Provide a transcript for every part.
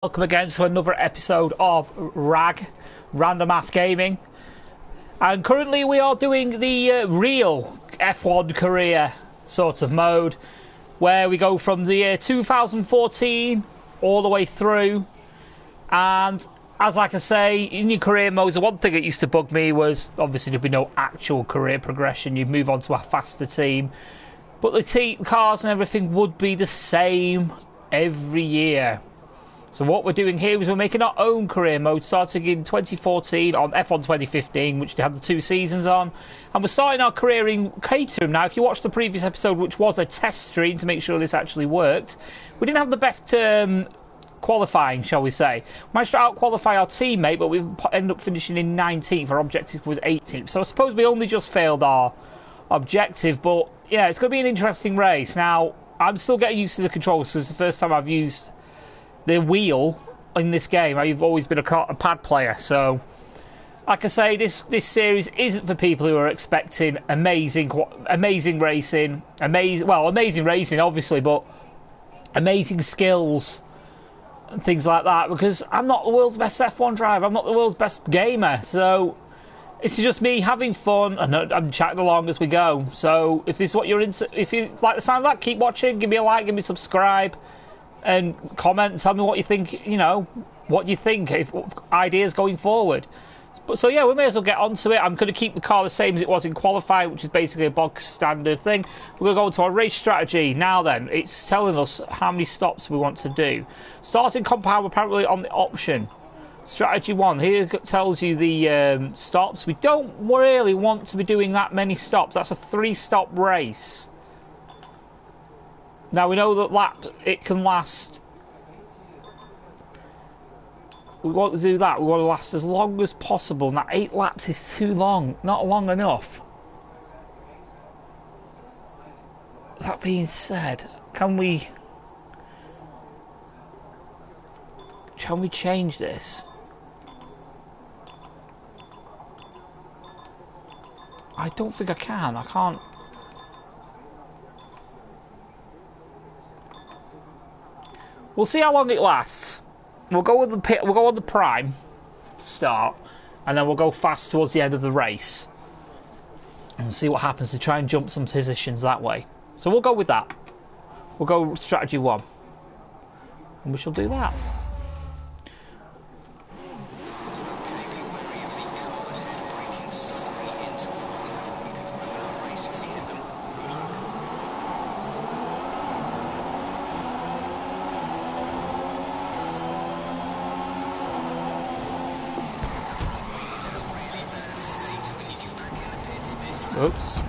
Welcome again to another episode of Random Ass Gaming, and currently we are doing the real F1 career sort of mode, where we go from the year 2014 all the way through. And as like I say, in your career modes, the one thing that used to bug me was obviously there'd be no actual career progression. You'd move on to a faster team, but the cars and everything would be the same every year. So what we're doing here is we're making our own career mode, starting in 2014 on F1 2015, which they had the 2 seasons on. And we're starting our career in Caterham now. If you watched the previous episode, which was a test stream to make sure this actually worked, we didn't have the best qualifying, shall we say. We managed to out-qualify our teammate, but we ended up finishing in 19th. Our objective was 18th. So I suppose we only just failed our objective, but yeah, it's going to be an interesting race. Now, I'm still getting used to the controls, so it's the first time I've used the wheel in this game. I've always been a pad player, so like I say, this series isn't for people who are expecting amazing racing, amazing racing obviously, but amazing skills and things like that, because I'm not the world's best F1 driver, I'm not the world's best gamer, so it's just me having fun, and I'm chatting along as we go. So if this is what you're into, if you like the sound of that, keep watching, give me a like, give me a subscribe, and comment and tell me what you think, if ideas going forward. But so yeah, we may as well get onto it. I'm going to keep the car the same as it was in qualifying, which is basically a bog standard thing. We're going to go into our race strategy now. Then it's telling us how many stops we want to do. Starting compound apparently on the option. Strategy 1 here tells you the stops. We don't really want to be doing that many stops. That's a 3-stop race. Now we know that it can last. We want to do that. We want to last as long as possible. Now 8 laps is too long, not long enough. That being said, can we change this? I don't think I can. I can't. We'll see how long it lasts. We'll go with we'll go on the prime to start, and then we'll go fast towards the end of the race, and see what happens to try and jump some positions that way. So we'll go with that. We'll go strategy 1, and we shall do that. Oops.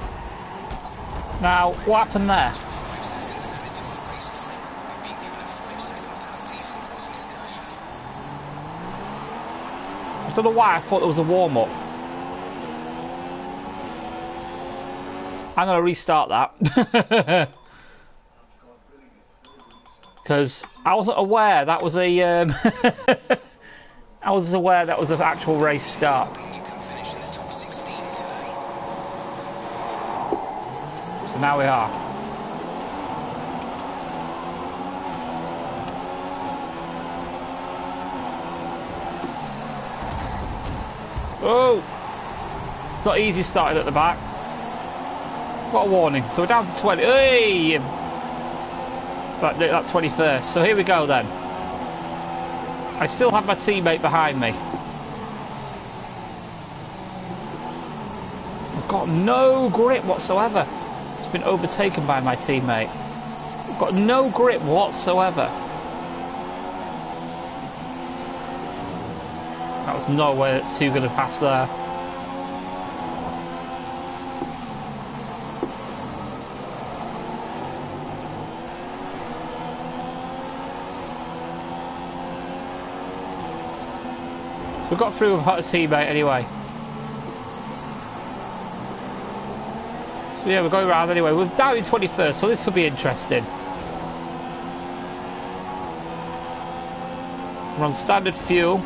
Now, what happened there? I don't know why I thought there was a warm-up. I'm going to restart that. Because I wasn't aware that was a... I was aware that was an actual race start. Now we are. Oh! It's not easy starting at the back. Got a warning. So we're down to 20. Hey! That 21st. So here we go then. I still have my teammate behind me. I've got no grip whatsoever. Been overtaken by my teammate. I've got no grip whatsoever. That was no way that two going to pass there. So we got through without a teammate anyway. So yeah, we're going around anyway. We're down in 21st, so this will be interesting. We're on standard fuel.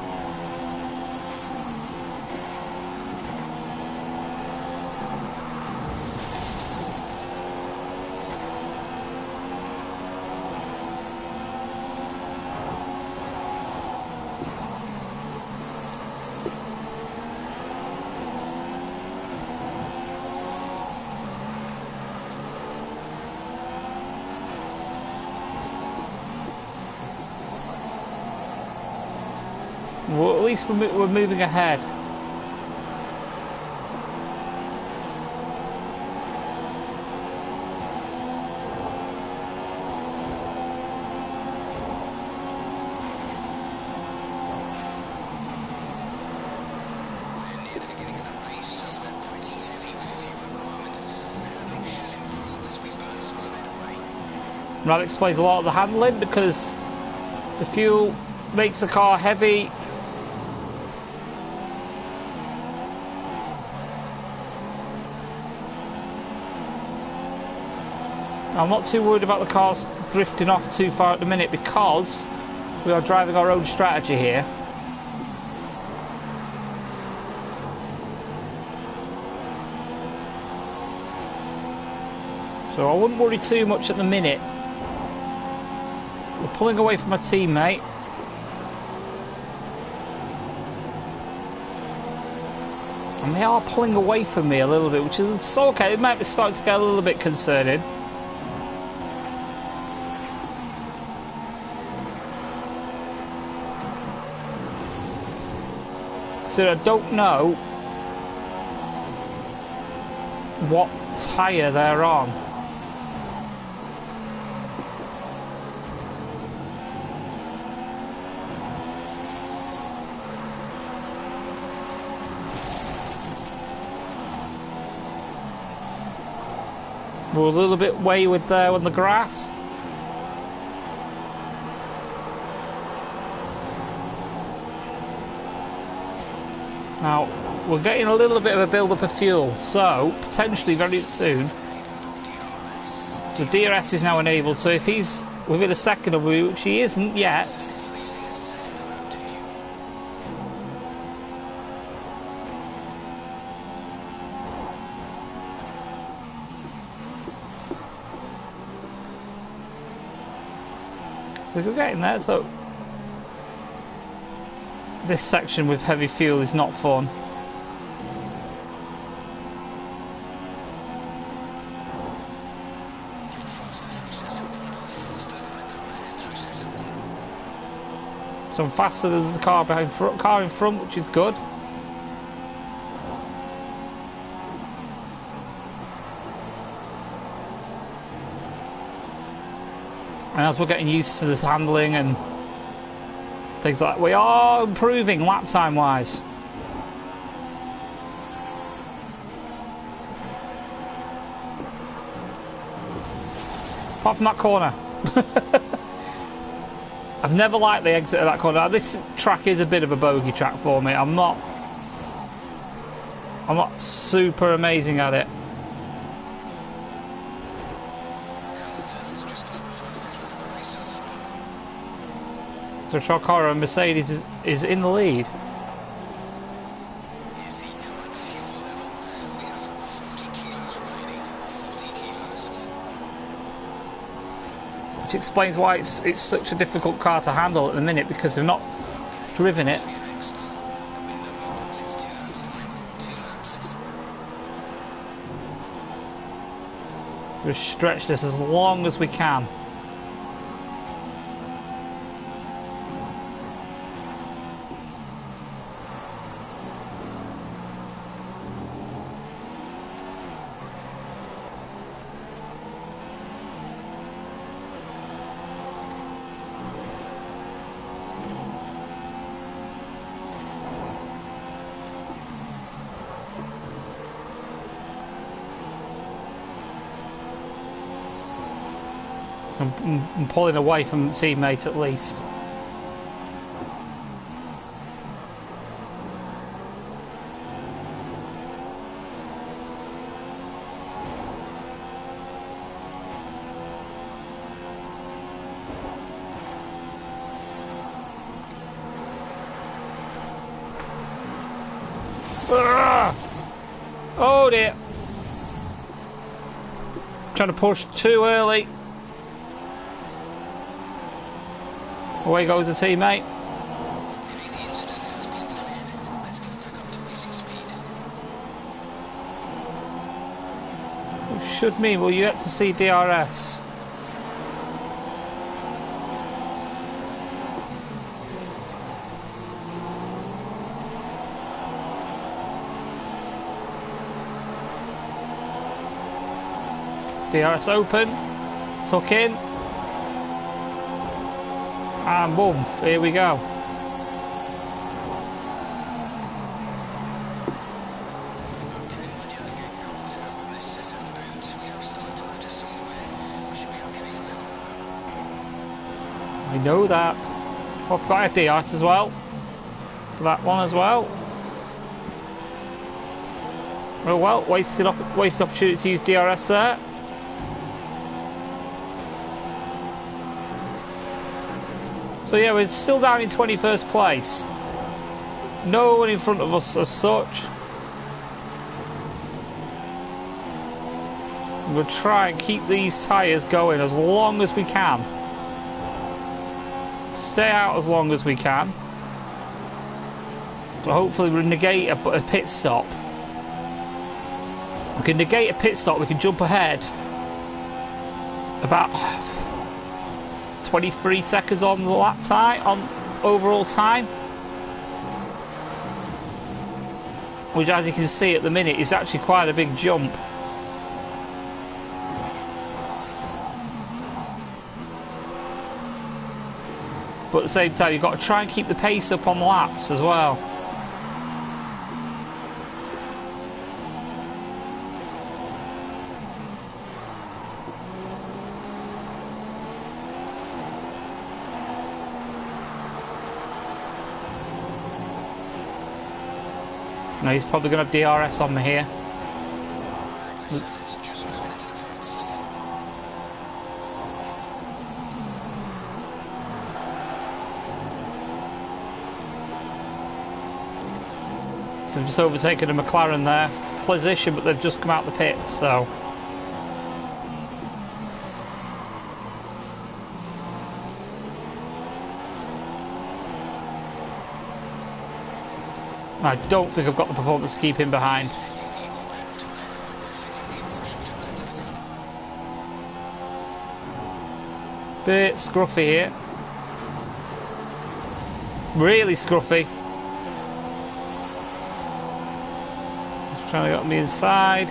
Well, at least we're moving ahead. And that explains a lot of the handling, because the fuel makes the car heavy. I'm not too worried about the cars drifting off too far at the minute, because we are driving our own strategy here. So I wouldn't worry too much at the minute. We're pulling away from my teammate. And they are pulling away from me a little bit, which is so okay. It might be starting to get a little bit concerning. So I don't know what tyre they're on. We're a little bit wayward there on the grass. Now, we're getting a little bit of a build-up of fuel, so potentially very soon the DRS is now enabled, so if he's within a second of me, which he isn't yet, so we're getting there. So this section with heavy fuel is not fun. So I'm faster than the car in front, which is good. And as we're getting used to this handling and things like that, we are improving lap time wise. Apart from that corner. I've never liked the exit of that corner. Now, this track is a bit of a bogey track for me. I'm not super amazing at it. So Chocora and Mercedes is in the lead. Which explains why it's such a difficult car to handle at the minute, because they've not driven it. We'll stretch this as long as we can. I'm pulling away from the teammate at least. Oh dear. Trying to push too early. Away goes the teammate. Which should mean we'll yet to see DRS. DRS open, tuck in, and boom, here we go. I know that. Oh, I've got a DRS as well. For that one as well. Oh well, wasted opportunity to use DRS there. So yeah, we're still down in 21st place. No one in front of us as such. We'll try and keep these tyres going as long as we can. Stay out as long as we can. So hopefully we'll negate a pit stop. We can negate a pit stop, we can jump ahead about 23 seconds on the lap time, on overall time. Which, as you can see at the minute, is actually quite a big jump. But at the same time, you've got to try and keep the pace up on laps as well. No, he's probably going to have DRS on me here. They've just overtaken a McLaren there. Position, but they've just come out the pits, so. I don't think I've got the performance to keep him behind. Bit scruffy here. Really scruffy. Just trying to get on the inside.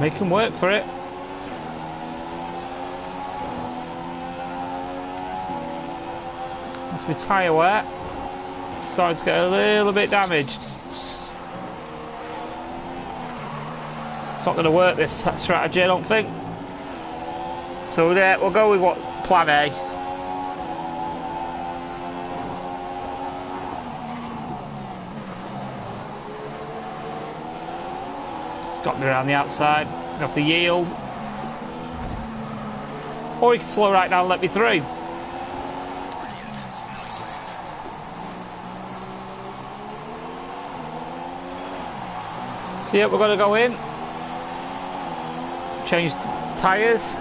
Make him work for it. That's my tyre wear. Starting to get a little bit damaged. It's not going to work, this strategy, I don't think. So yeah, we'll go with what plan A. It's got me around the outside. Gonna have to yield. Or you can slow right down and let me through. So yeah, we're going to go in. Change tyres.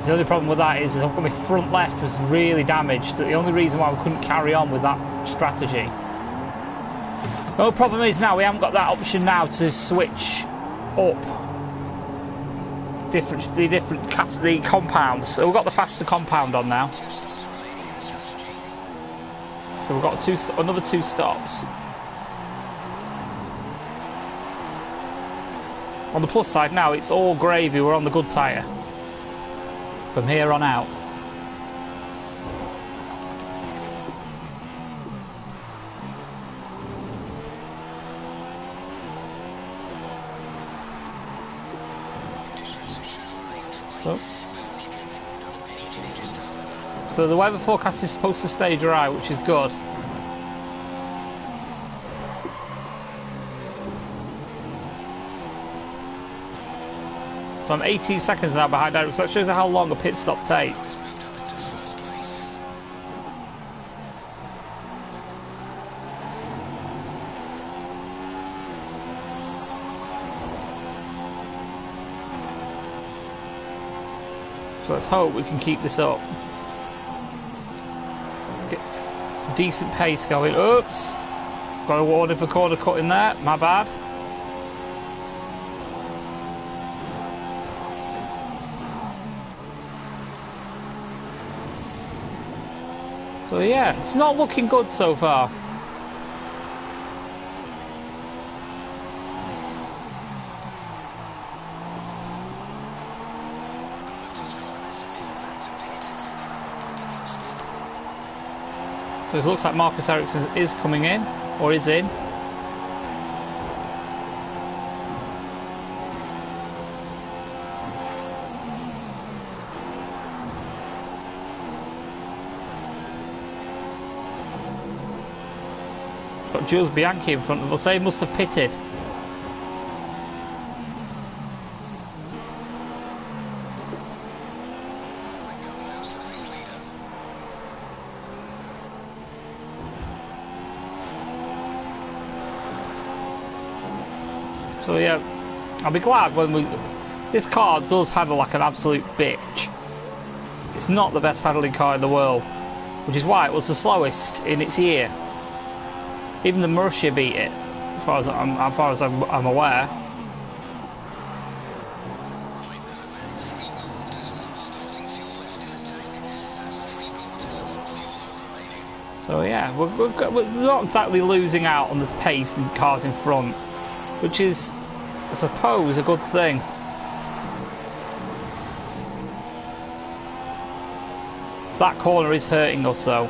The only problem with that is I've got my front left was really damaged. The only reason why we couldn't carry on with that strategy. The only problem is now we haven't got that option now to switch up the compounds. So we've got the faster compound on now. So we've got another two stops. On the plus side now, it's all gravy. We're on the good tyre from here on out. So the weather forecast is supposed to stay dry, which is good. So I'm 18 seconds now behind Eric, so that shows you how long a pit stop takes. So let's hope we can keep this up. Get some decent pace going. Oops! Got a warning for corner cut in there, my bad. So yeah, it's not looking good so far. So it looks like Marcus Ericsson is coming in, or is in. Got Jules Bianchi in front of us. They must have pitted. So yeah, I'll be glad when we... This car does handle like an absolute bitch. It's not the best handling car in the world, which is why it was the slowest in its year. Even the Marussia beat it, as far as I'm aware. So yeah, we're not exactly losing out on the pace and cars in front, which is, I suppose, a good thing. That corner is hurting us though.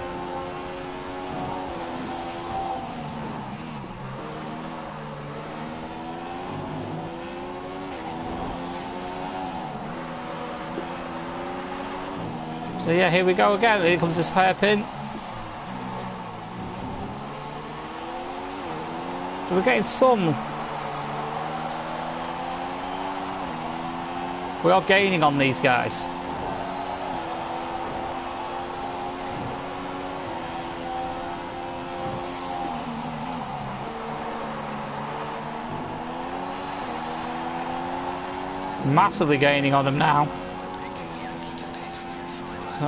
So yeah, here we go again. Here comes this hairpin. So we're getting some... We are gaining on these guys. Massively gaining on them now. Oh.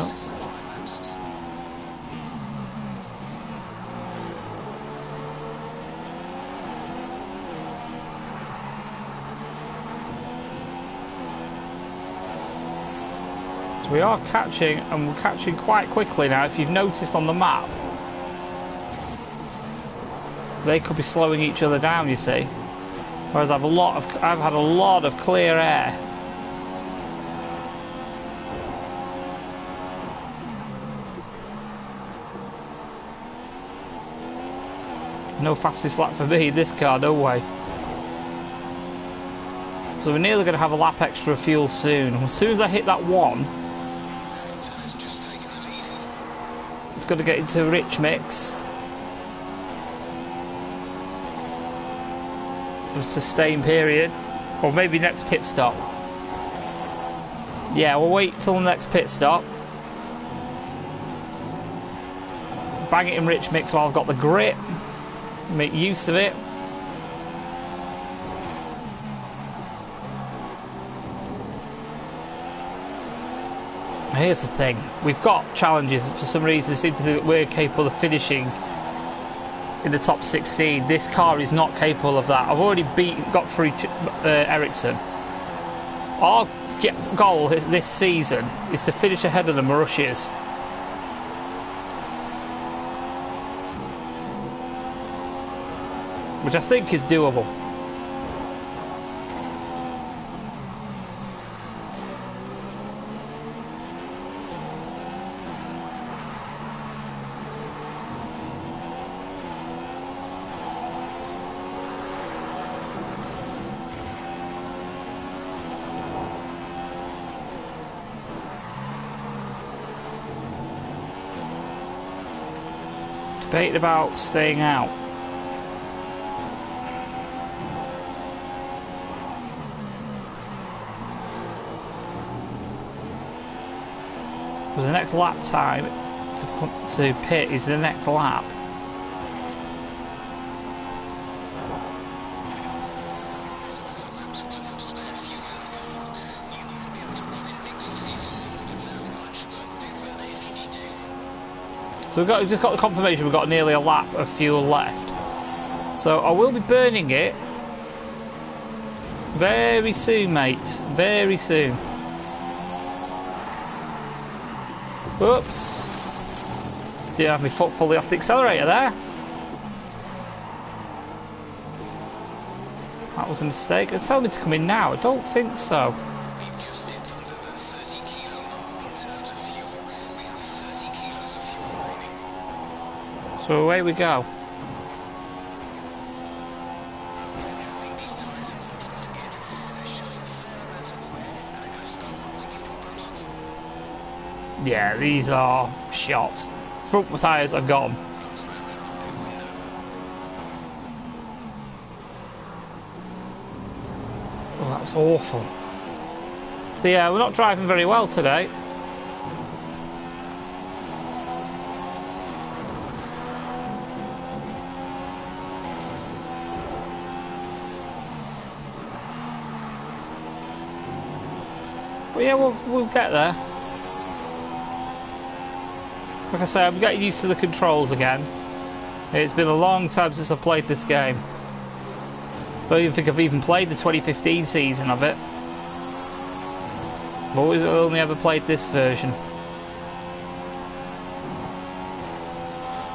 So we are catching, and we're catching quite quickly now. If you've noticed on the map, they could be slowing each other down, you see. Whereas I've had a lot of clear air. No fastest lap for me in this car, no way. So we're nearly going to have a lap extra fuel soon. As soon as I hit that one, it's going to get into a rich mix for a sustained period, or maybe next pit stop. Yeah, we'll wait till the next pit stop. Bang it in rich mix while I've got the grip. Make use of it. Here's the thing, we've got challenges. For some reason, it seems to think that we're capable of finishing in the top 16. This car is not capable of that. I've already got through Ericsson. Our goal this season is to finish ahead of the Marussias. Which I think is doable. Debated about staying out. Because the next lap time to pit is the next lap. So we've just got the confirmation we've got nearly a lap of fuel left. So I will be burning it very soon, mate. Very soon. Oops. didn't have my foot fully off the accelerator there. That was a mistake. It's telling me to come in now. I don't think so. We've just dipped under the 30 kilo mark in terms of fuel. We have 30 kilos of fuel remaining. So away we go. Okay, I think these tyres are looking to give. They're showing a fair amount of wear and are going to start putting in problems. Yeah, these are shot. Front tyres are gone. Fast lap from pit window. Oh, that was awful. So yeah, we're not driving very well today. But yeah, we'll get there. Like I say, I'm getting used to the controls again. It's been a long time since I played this game. I don't even think I've even played the 2015 season of it. I've always only ever played this version.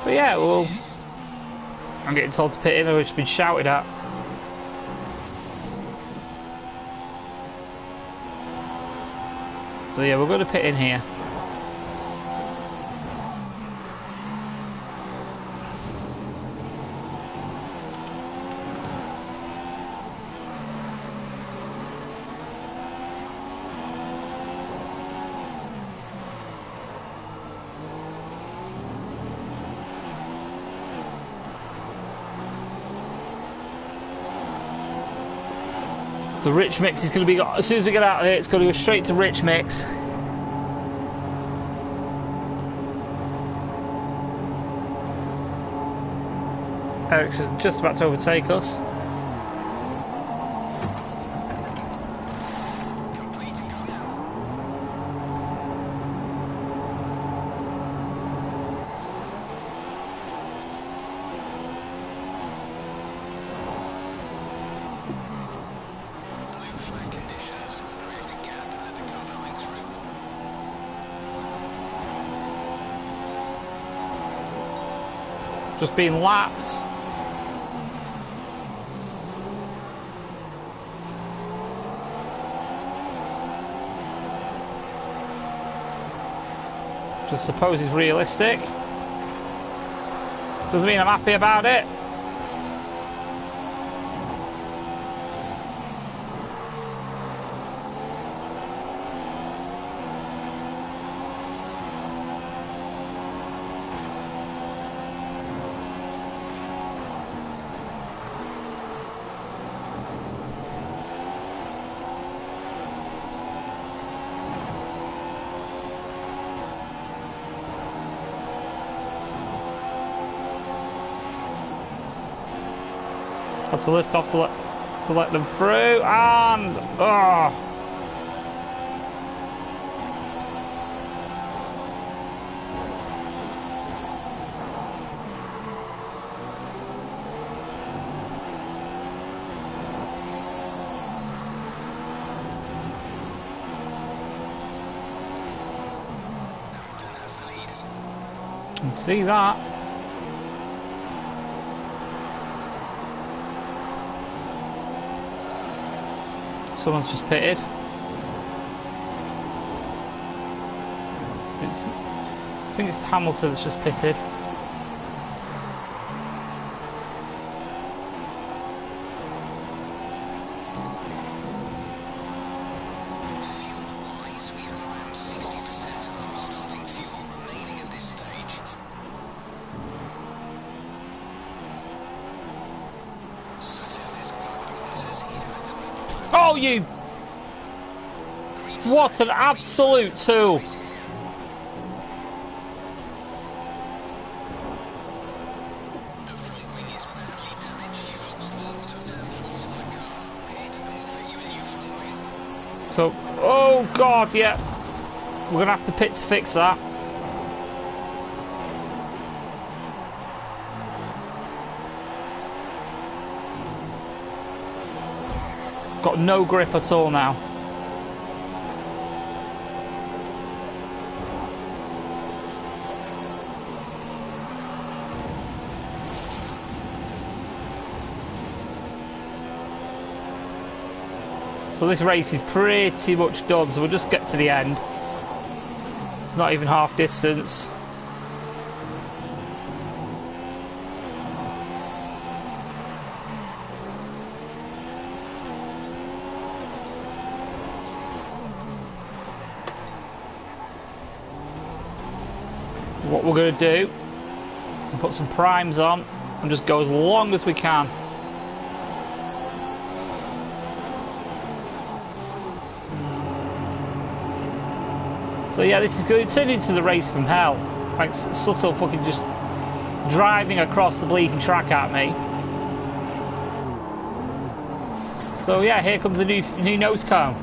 But yeah, well, I'm getting told to pit in, I've just been shouted at. So yeah, we're going to pit in here. The rich mix is going to be, as soon as we get out of here, it's going to go straight to rich mix. Eric's is just about to overtake us. Complete and go now. Blue flag conditions create a gap and let the car line through. Just being lapped. Which I suppose is realistic. Doesn't mean I'm happy about it. Have to lift off to let them through, and oh. Hamilton has the lead. You can see that. Someone's just pitted. I think it's Hamilton that's just pitted. Fuel-wise, we have around 60% of our starting fuel remaining at this stage. Sutton is commentators. He's going to lap up. Oh, you! What an absolute tool! The front wing is badly damaged. You've lost a lot of downforce in the car. Pit and fit you a new front wing. So, oh god, yeah. We're gonna have to pit to fix that. Got no grip at all now. So this race is pretty much done, so we'll just get to the end. It's not even half distance. What we're going to do, put some primes on and just go as long as we can. So yeah, this is going to turn into the race from hell. Like Subtle fucking just driving across the bleeding track at me. So yeah, here comes a new nose cone.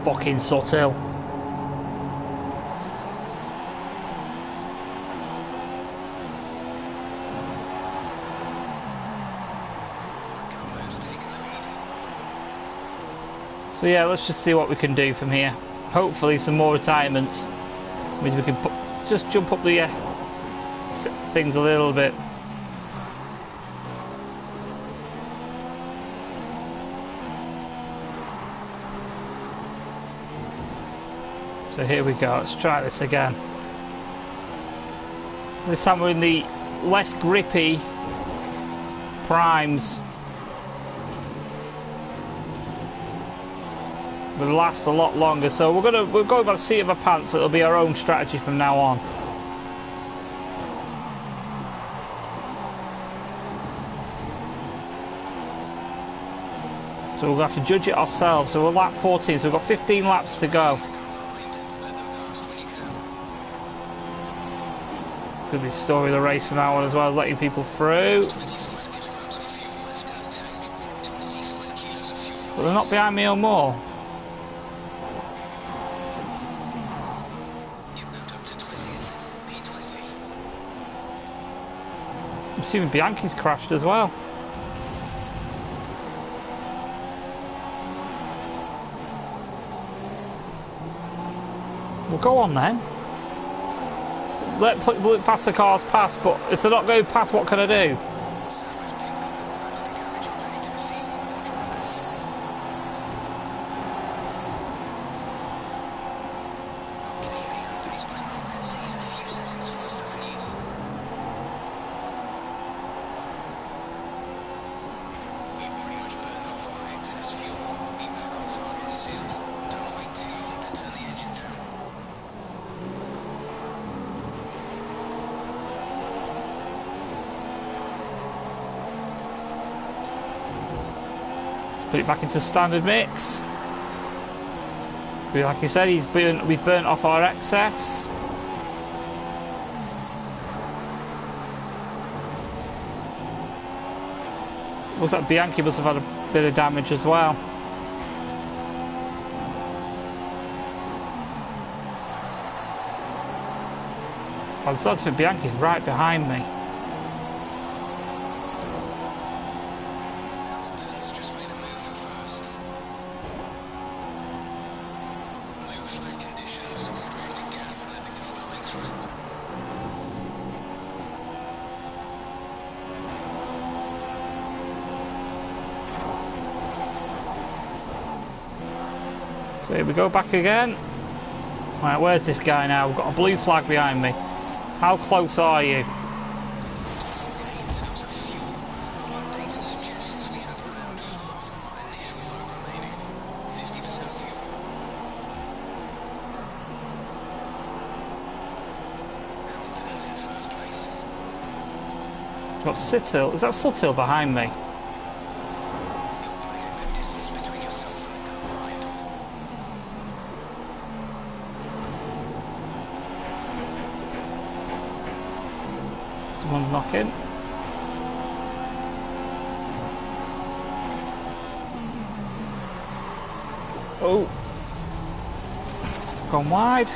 Fucking Subtle. So yeah, let's just see what we can do from here. Hopefully some more retirements. Means we can just jump up the things a little bit. So here we go, let's try this again. This time we're in the less grippy primes. Will last a lot longer, so we're going by the seat of our pants. It'll be our own strategy from now on. So we'll have to judge it ourselves. So we're lap 14, so we've got 15 laps to go. Could be the story of the race from now on as well, letting people through. But they're not behind me or more. I'm assuming Bianchi's crashed as well. Well, go on then. Let faster cars pass, but if they're not going past, what can I do? Put it back into standard mix. But like I said, we've burnt off our excess. Looks like Bianchi must have had a bit of damage as well. I decided for Bianchi's right behind me. So here we go back again. Right, where's this guy now? We've got a blue flag behind me. How close are you? We've got Subtle. Is that Subtle behind me? Someone's knocking. Oh, gone wide. So,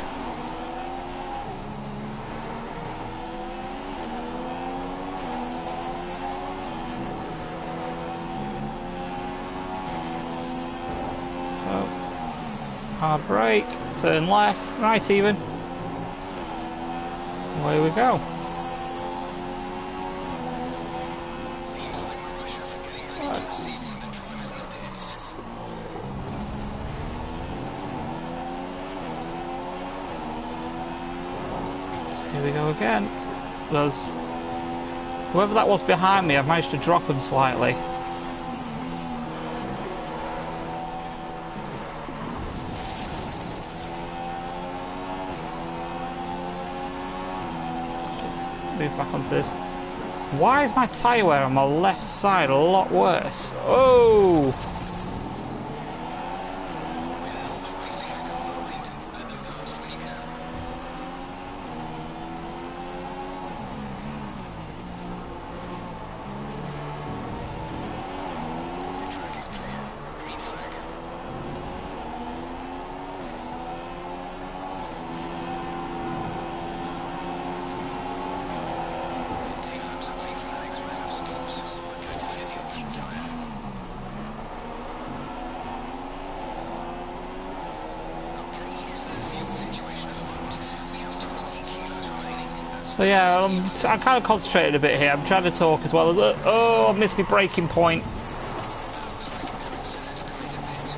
hard brake, turn left, right even. Away we go. Seems like Russia for getting ready to receive one of the drivers in the pits. Here we go again. There's whoever that was behind me, I've managed to drop him slightly. Move back onto this. Why is my tyre wear on my left side a lot worse? Oh! Racing the car behind. Let them pass when you can. The track is clear. Green flag. 2 laps away from the next round of stops. We're going to fit the option tyre. Okay, here's the fuel situation at the moment. We have 20 kilos remaining. So yeah, I'm kind of concentrated a bit here. I'm trying to talk as well. Oh, I missed my braking point. Looks like Ericsson is going to pit.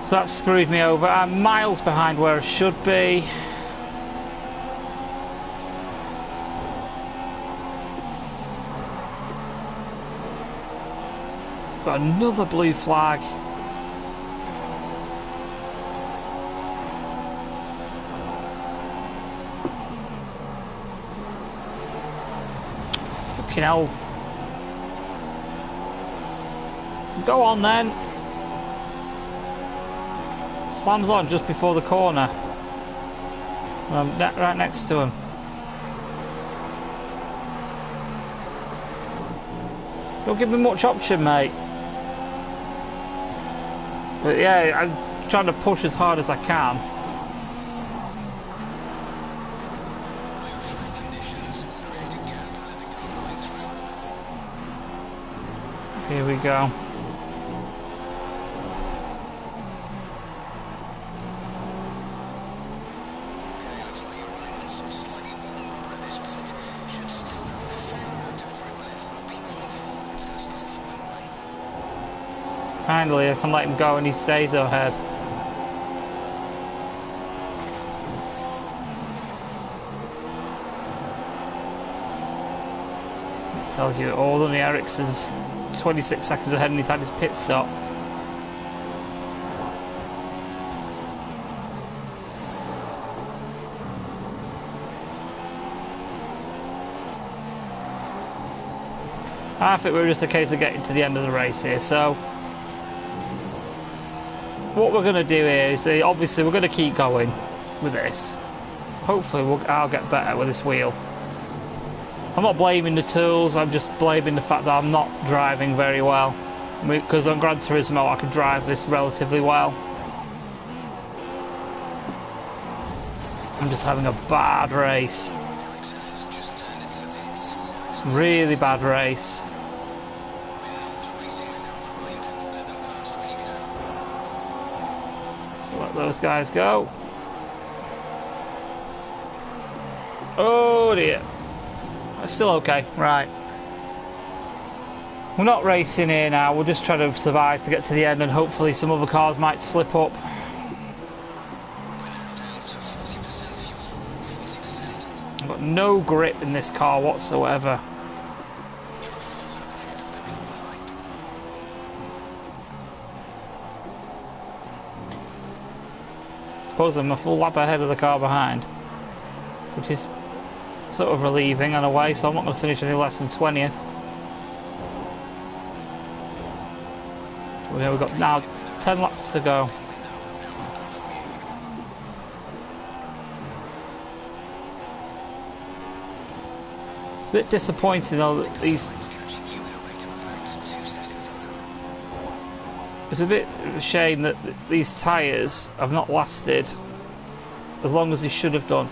So that screwed me over. I'm miles behind where I should be. Got another blue flag. Fucking hell. Go on then. Slams on just before the corner. I'm right next to him. Don't give me much option, mate. But yeah, I'm trying to push as hard as I can. Conditions create a gap and let the car ride through. Here we go. Okay, looks like you're running on some slightly warm rubber at this point. Should still have a fair amount of track left, but be mindful it's going to start falling away. Finally, I can let him go and he stays ahead. It tells you all on the Ericsson's 26 seconds ahead and he's had his pit stop. I think we're just a case of getting to the end of the race here, so what we're going to do here is, obviously we're going to keep going with this. Hopefully I'll get better with this wheel. I'm not blaming the tools, I'm just blaming the fact that I'm not driving very well. Because on Gran Turismo I can drive this relatively well. I'm just having a bad race. Access has just turned into the pits. Really bad race. Racing the car behind. Let them pass when you can. Let those guys go. Oh dear. Still okay, right. We're not racing here now, we're just trying to survive to get to the end and hopefully some other cars might slip up. We're now down to 40% fuel. 40%. I've got no grip in this car whatsoever. You're a full lap ahead of the car behind. I suppose I'm a full lap ahead of the car behind, which is sort of relieving in a way, so I'm not going to finish any less than 20th. We've got now 10 laps to go. It's a bit disappointing though that these... It's a bit of a shame that these tyres have not lasted as long as they should have done.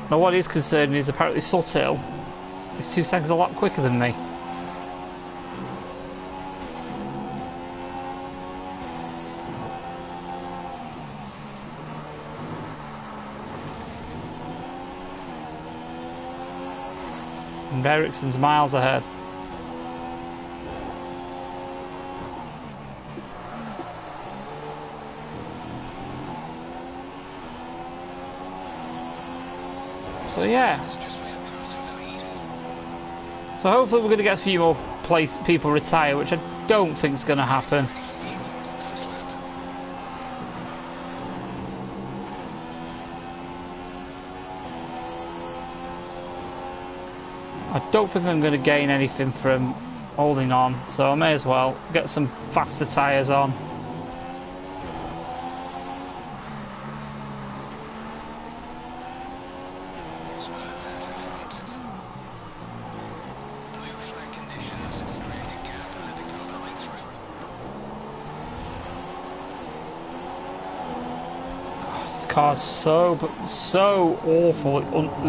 Now what is concerning is apparently Suthill is 2 seconds a lot quicker than me. And Ericsson's miles ahead. So yeah. So hopefully we're going to get a few more people retire, which I don't think is going to happen. I don't think I'm going to gain anything from holding on, so I may as well get some faster tyres on. This car's so awful.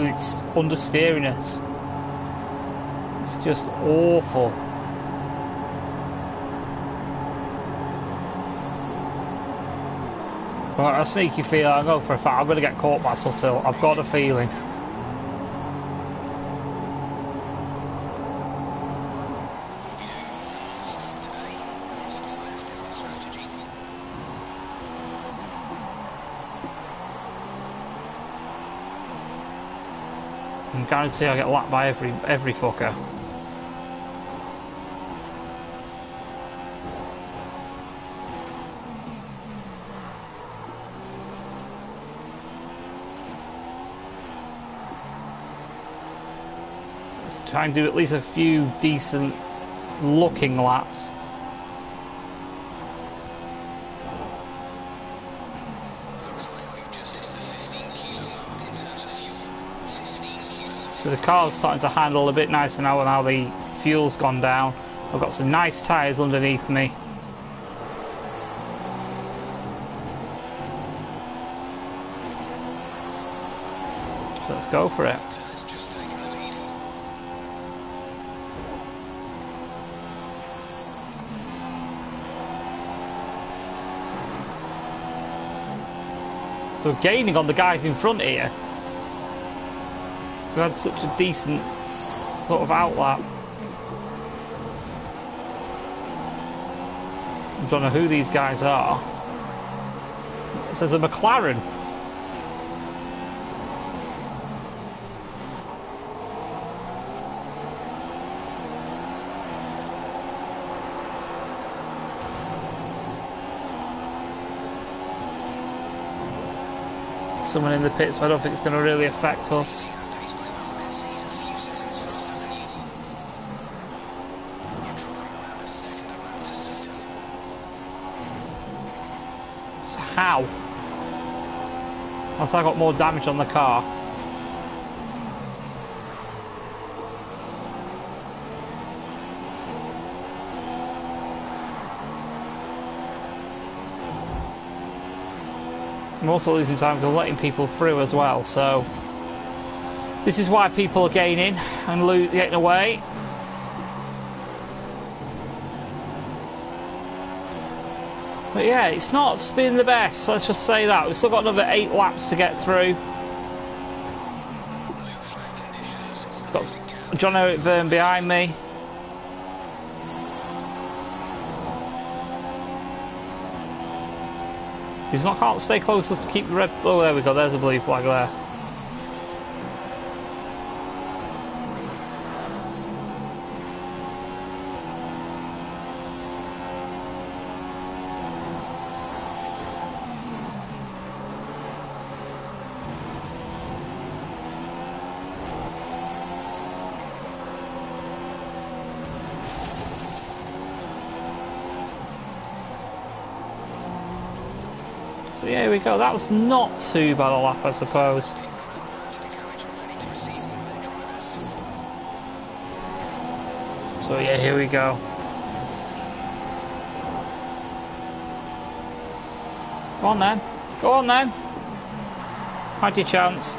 It's understeering us. It's just awful. I've got a sneaky feeling, I go for a fact, I'm going to get caught by Suttle. I've got a feeling. I guarantee I'll get lapped by every fucker. Let's try and do at least a few decent looking laps. So the car's starting to handle a bit nicer now and how the fuel's gone down. I've got some nice tyres underneath me. So let's go for it. So gaining on the guys in front here. So I had such a decent sort of outlap. I don't know who these guys are. It says a McLaren. Someone in the pits, but I don't think it's going to really affect us. So how? Unless I got more damage on the car. I'm also losing time because I'm letting people through as well, so this is why people are gaining and getting away. But yeah, it's not been the best, let's just say that. We've still got another 8 laps to get through. Got John Eric Verne behind me. He's not, can't stay close enough to keep the red. Oh, there we go. There's a blue flag there. So yeah, here we go. That was not too bad a lap, I suppose. So yeah, here we go. Go on then. Go on then. Had your chance.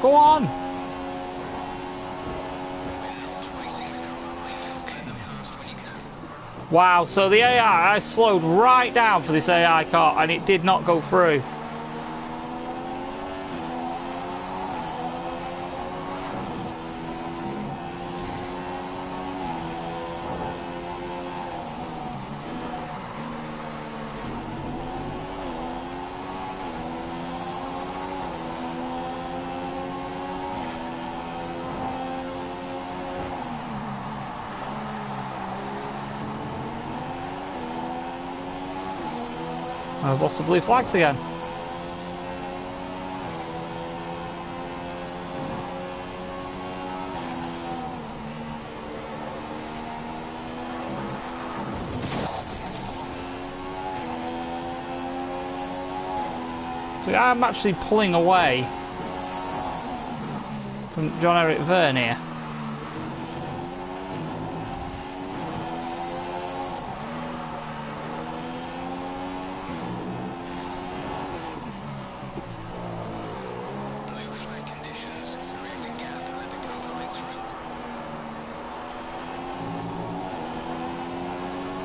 Go on. Wow, so the AI, I slowed right down for this AI car and it did not go through. I've lost the blue flags again. So I'm actually pulling away from John-Eric Verne here.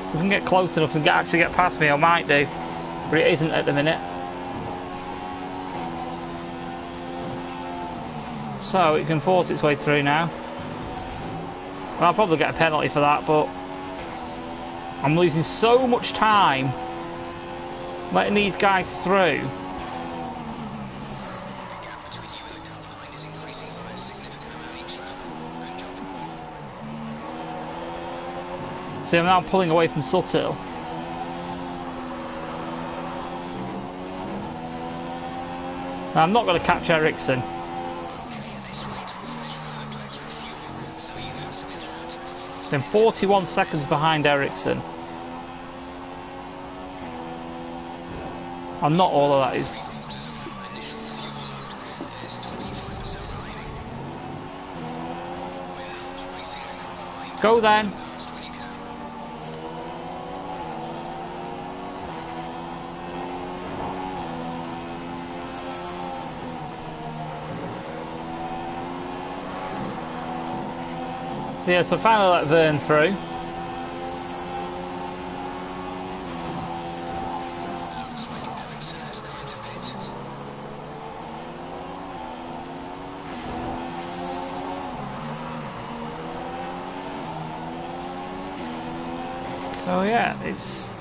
If we can get close enough and actually get past me, I might do. But it isn't at the minute. So it can force its way through now. And I'll probably get a penalty for that, but I'm losing so much time letting these guys through. See, I'm now pulling away from Suttil. Now, I'm not going to catch Ericsson. Then 41 seconds behind Ericsson. And not all of that is. Go then. So yeah, so finally let Verne through. So yeah, it's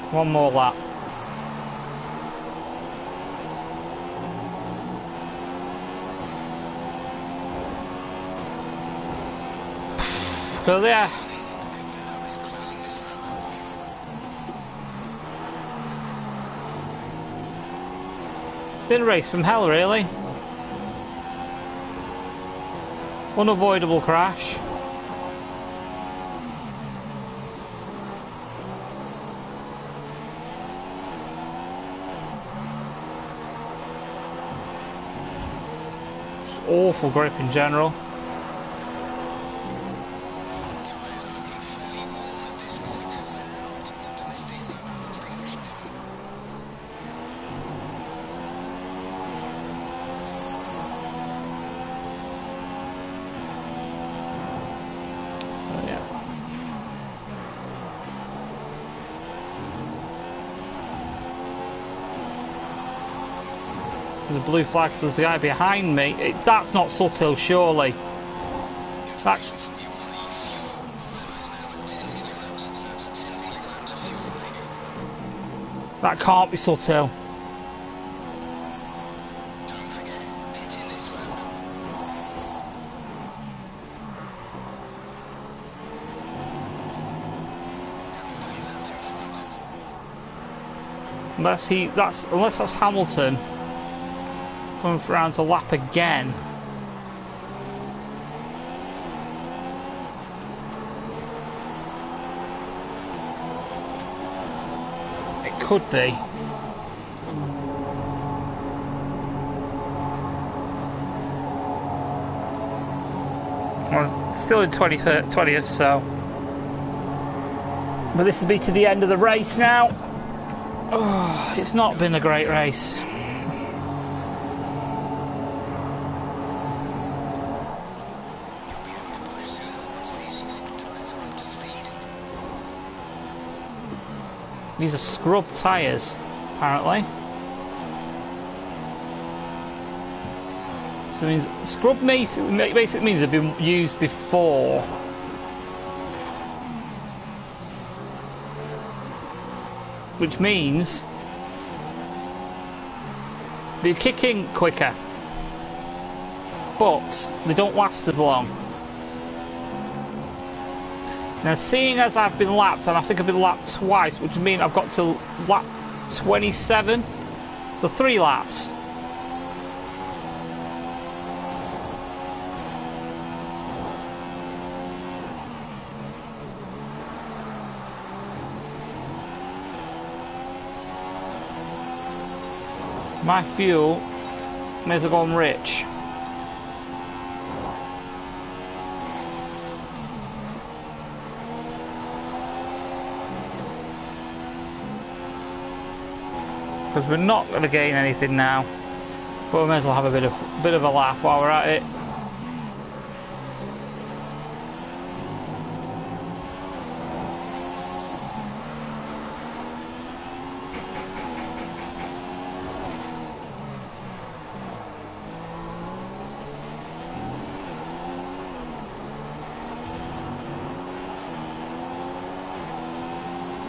one more lap. So there. Been a race from hell, really. Unavoidable crash. Just awful grip in general. The blue flag, there's a guy behind me. That's not Suttil, surely. That can't be Suttil. Unless that's Hamilton. Coming around to lap again. It could be. Well, still in 20th, so. But this will be to the end of the race now. Oh, it's not been a great race. These are scrub tyres, apparently. So it means scrub basically means they've been used before. Which means they kick in quicker, but they don't last as long. Now, seeing as I've been lapped, and I think I've been lapped twice, which means I've got to lap 27, so 3 laps. My fuel may as well go on rich. Because we're not going to gain anything now, but we may as well have a bit of a laugh while we're at it.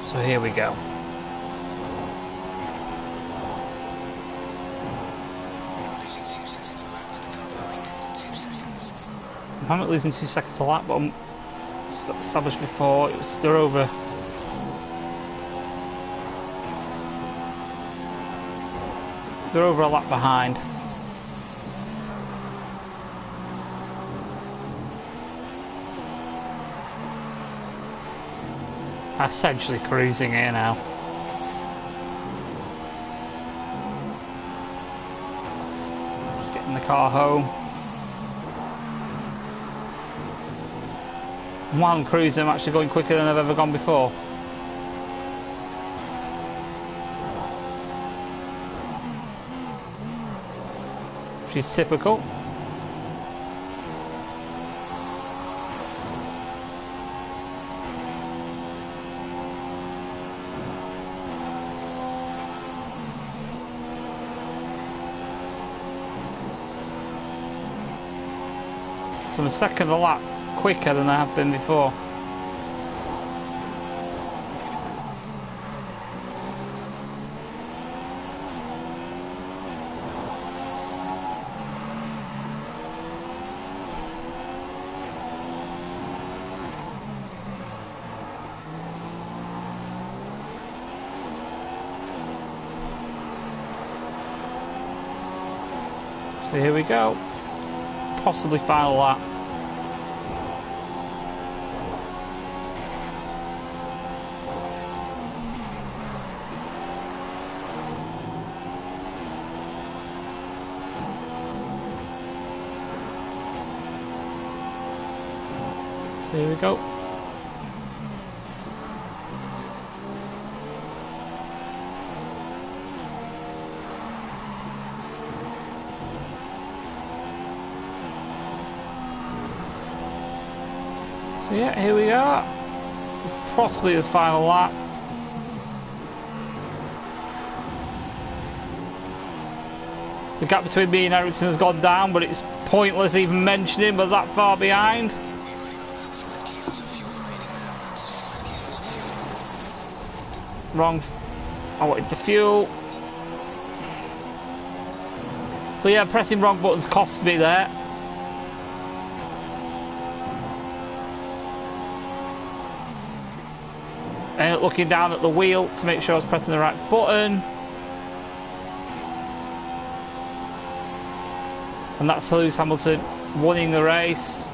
So here we go. Losing 2 seconds a lap to the car behind. 2 seconds. I'm not losing 2 seconds a lap, but I'm established before. They're over. They're over a lap behind. Essentially cruising here now. Just getting the car home. And while I'm cruising, I'm actually going quicker than I've ever gone before. Which is typical. So I'm a second a lap quicker than I have been before. So here we go. Possibly final lap. So here we go. So yeah, here we are. Possibly the final lap. The gap between me and Ericsson has gone down, but it's pointless even mentioning we're that far behind. Wrong. I wanted the fuel. So yeah, pressing wrong buttons cost me there. And looking down at the wheel to make sure I was pressing the right button. And that's Lewis Hamilton winning the race.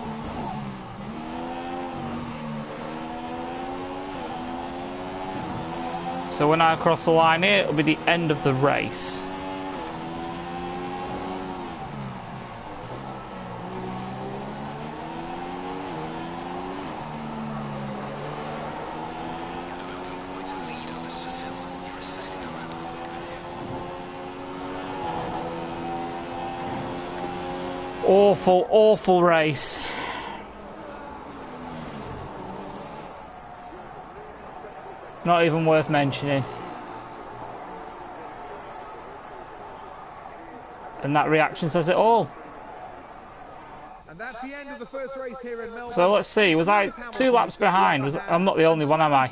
So when I cross the line here, it'll be the end of the race. Awful, awful race. Not even worth mentioning. And that reaction says it all. And that's the end of the first race here in Melbourne. So let's see, was I 2 laps behind? I'm not the only one, am I?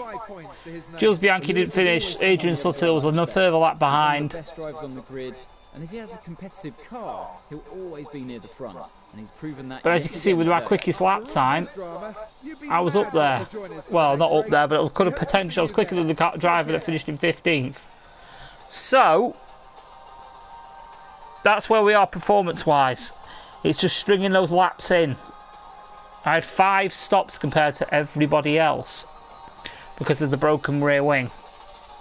Jules Bianchi didn't finish, Adrian Sutil was a further lap behind. Best drives on the grid, And if he has a competitive car, he'll always be near the front. And he's proven that. But as you can see with my quickest lap time, I was up there. Well, not up there, but it could have potentially. I was quicker than the driver that finished in 15th. So that's where we are performance-wise. It's just stringing those laps in. I had 5 stops compared to everybody else because of the broken rear wing,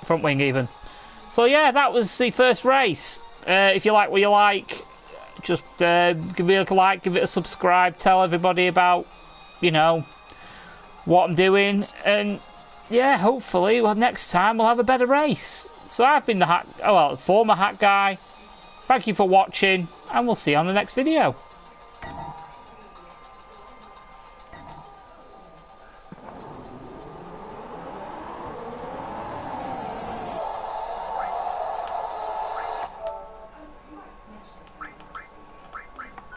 front wing even. So yeah, that was the first race. If you like what you like, just give it a like, give it a subscribe, tell everybody about, you know, what I'm doing, and yeah, hopefully, well, next time we'll have a better race. So I've been the former Hat Guy. Thank you for watching, and we'll see you on the next video.